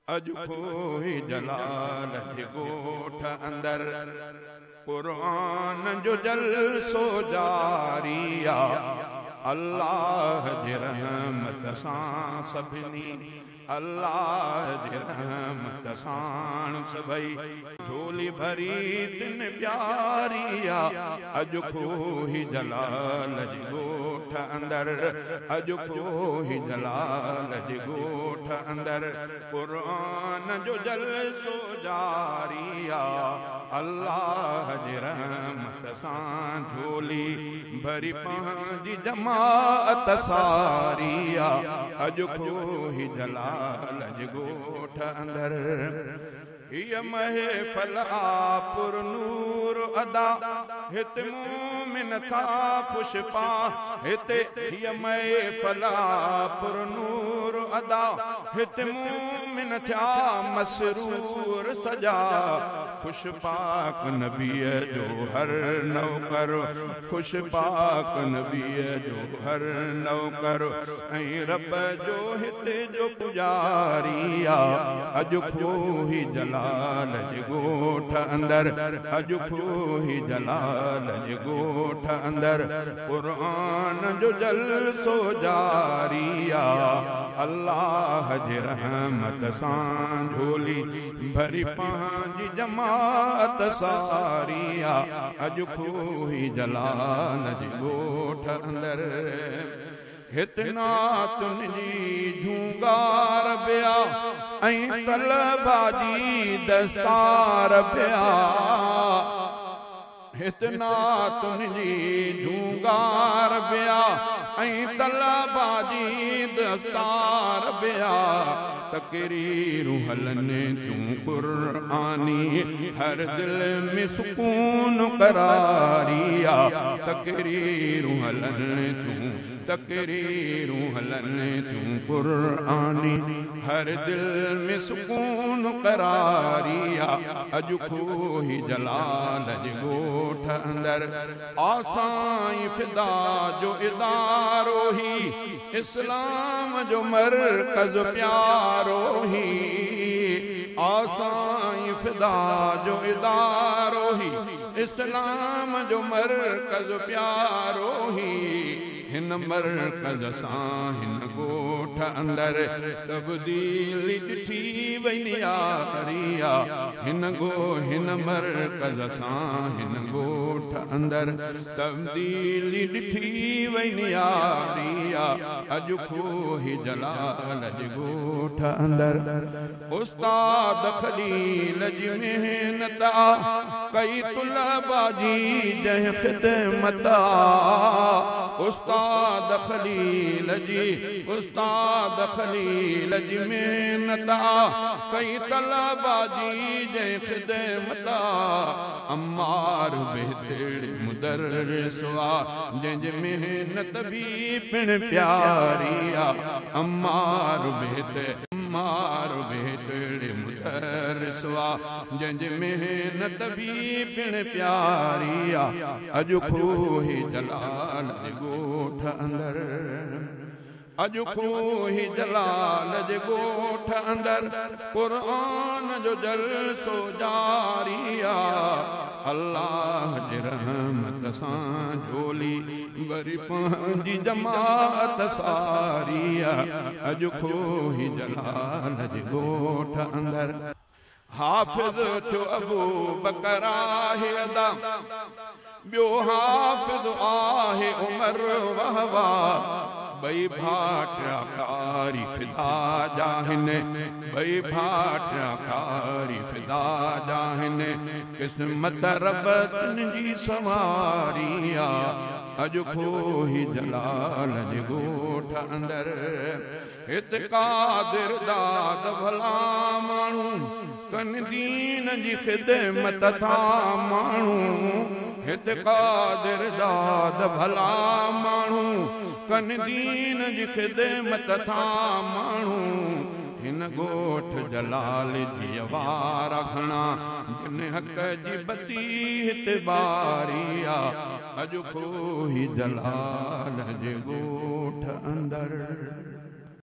अज खोही जलाल जे गोठ अंदर कुरान जो जलसो जारी आ अल्लाह जी रहमत सां सभिनी अल्लाह जी रहमत सां सभई झोली भरी तिन प्यारी आ अज खोही जलाल जी गोठ अंदर अज खोही जलाल जी गोठ अंदर कुरान जो जलसो जारी आ अल्लाह जी रहमत सां झोली भरी पंहिंजी जमात सारी आ अज खोही जलाल जी गोठ अंदर हिय महफ़िल आ पुर नूर अदा हिते मोमिन था खुश पा हिते हिय महफ़िल आ पुर नूर अदा हिते मोमिन थिया मसरूर सजा खुश पाक नबीअ जो हर नौकर खुश पाक नबीअ जो हर नौकर ऐं रब जो हिते जो पुजारी आ अज खोही जलाल जे गोठ अंदर अज खोही जलाल जे गोठ अंदर कुरान जो जलसो जारी आ अल्लाह जे रहमत सां झोली भरी पंहिंजी जमात सारी आ अज खोही जलाल जे गोठ अंदर हितना तुंहिंजी झूंगार बिया ऐं तलबाजी दस्तार बिया हितना तुंहिंजी झूंगार बिया ऐं तलबाजी दस्तार बिया तकरीरूं हलनि थियूं क़ुरआनी हर दिल में सुकून करारी आ तकरीरूं हलनि थियूं तकरीरूं हलनि थियूं क़ुरआनी हर दिल में सुकून करारी आ अज खोही जलाल जे गोठ अंदर आसाई फिदा जो इदारो ही इस्लाम जो मरकज़ प्यारो ही आसाई फिदा जो इदारो ही इस्लाम जो मरकज़ प्यारो ही हिन मरकज़ सां हिन गोठ अंदर तब्दीली ॾिठी वई नियारी आ हिन मरकज़ सां हिन गोठ अंदर तब्दीली ॾिठी वई नियारी आ अज खोही जलाल जे गोठ अंदर उस्ताद खलील जी मेहनत आ कई तुलबाजी जंहिं ख़िदमत आ उस्ताद खलील जी मेहनत कई तलबाजी जंहिं ख़िदमत अम्मार बेहतड़े मुदर्रिस जंहिंजी मेहनत बि पिण प्यारी आ अम्मार बेहतड़े मुदर्रिस जंहिंजी मेहनत बि पिण प्यारी आ अज खोही जलाल जे गोठ अंदर अज खोही जलाल जे गोठ अंदर कुरान जो जलसो जारी आ अल्लाह जे रहमत सां झोली भरी पंहिंजी जमात सारी आ अज खोही जलाल जे गोठ अंदर हाफ़िज़ थियो अबू बकर आहे अदा ॿियो हाफ़िज़ आहे उमर वहवा ॿई भाटिया कारी फिदा जाहिनि ॿई भाटिया कारी फिदा जाहिनि क़िस्मत रब तुंहिंजी सवारी आ अज खोही जलाल जे गोठ अंदर हित कादिर दाद भला माण्हू कन दीन जी ख़िदमत था माण्हू हित कादिर दाद भला माण्हू कन दीन जी ख़िदमत था माण्हू हिन गोठ जलाल जी वार घणा जिन हक़ जी बती हिते बारी आ अज खोही जलाल जे गोठ अंदर